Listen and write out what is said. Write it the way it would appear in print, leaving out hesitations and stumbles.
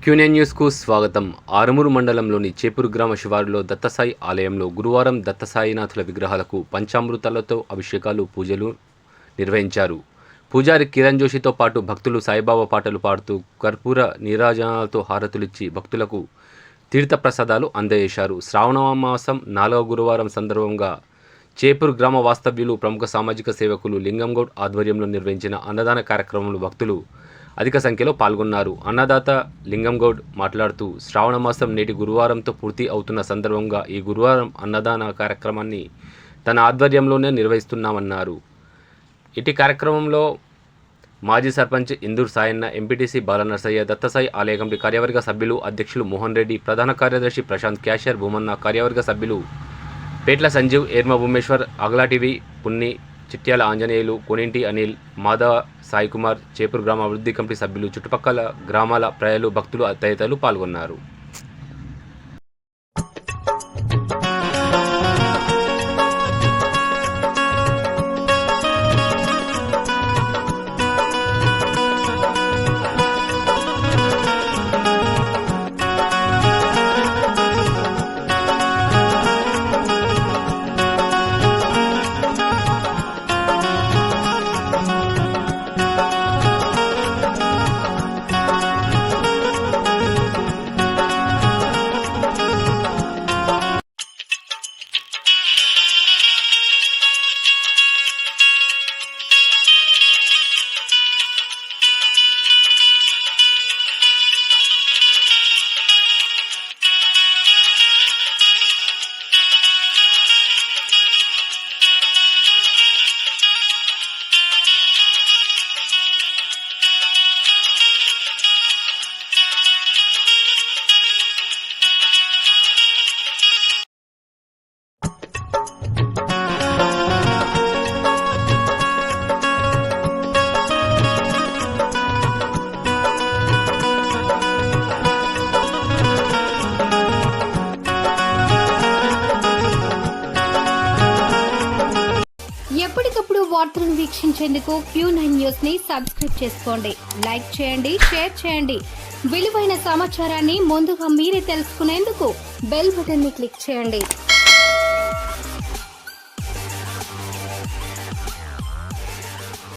క్యూనెన్ న్యూస్కు స్వాగతం. ఆరుమూరు మండలంలోని చేపూరు గ్రామ శివారులో దత్తసాయి ఆలయంలో గురువారం దత్తసాయినాథుల విగ్రహాలకు పంచామృతాలతో అభిషేకాలు, పూజలు నిర్వహించారు. పూజారి కిరణ్ జోషితో పాటు భక్తులు సాయిబాబా పాటలు పాడుతూ కర్పూర నీరాజనాలతో హారతులిచ్చి భక్తులకు తీర్థప్రసాదాలు అందజేశారు. శ్రావణ మాసం 4వ గురువారం సందర్భంగా చేపూరు గ్రామ వాస్తవ్యులు, ప్రముఖ సామాజిక సేవకులు లింగంగౌడ్ ఆధ్వర్యంలో నిర్వహించిన అన్నదాన కార్యక్రమంలో భక్తులు అధిక సంఖ్యలో పాల్గొన్నారు. అన్నదాత లింగంగౌడ్ మాట్లాడుతూ శ్రావణ మాసం నేటి గురువారంతో పూర్తి అవుతున్న సందర్భంగా ఈ గురువారం అన్నదాన కార్యక్రమాన్ని తన ఆధ్వర్యంలోనే నిర్వహిస్తున్నామన్నారు. ఇటీ కార్యక్రమంలో మాజీ సర్పంచ్ ఇందూరు సాయన్న, ఎంపీటీసీ బాలనర్సయ్య, దత్తసాయి ఆలయ కమిటీ కార్యవర్గ సభ్యులు, అధ్యక్షులు మోహన్ రెడ్డి, ప్రధాన కార్యదర్శి ప్రశాంత్, క్యాషియర్ భూమన్న, కార్యవర్గ సభ్యులు పేట్ల సంజీవ్, ఏర్మ భూమేశ్వర్, అగలాటివి పున్ని, చిట్యాల ఆంజనేయులు, కొనింటి అనిల్, మాధవ సాయికుమార్, చేపూరు గ్రామ అభివృద్ధి కమిటీ సభ్యులు, చుట్టుపక్కల గ్రామాల ప్రజలు, భక్తులు తదితరులు పాల్గొన్నారు. ఎప్పటికప్పుడు వార్తలను వీక్షించేందుకు Q9 న్యూస్ ని సబ్స్క్రైబ్ చేసుకోండి, లైక్ చేయండి, షేర్ చేయండి. విలువైన సమాచారాన్ని ముందుగా మీరే తెలుసుకునేందుకు బెల్ బటన్ ని క్లిక్ చేయండి.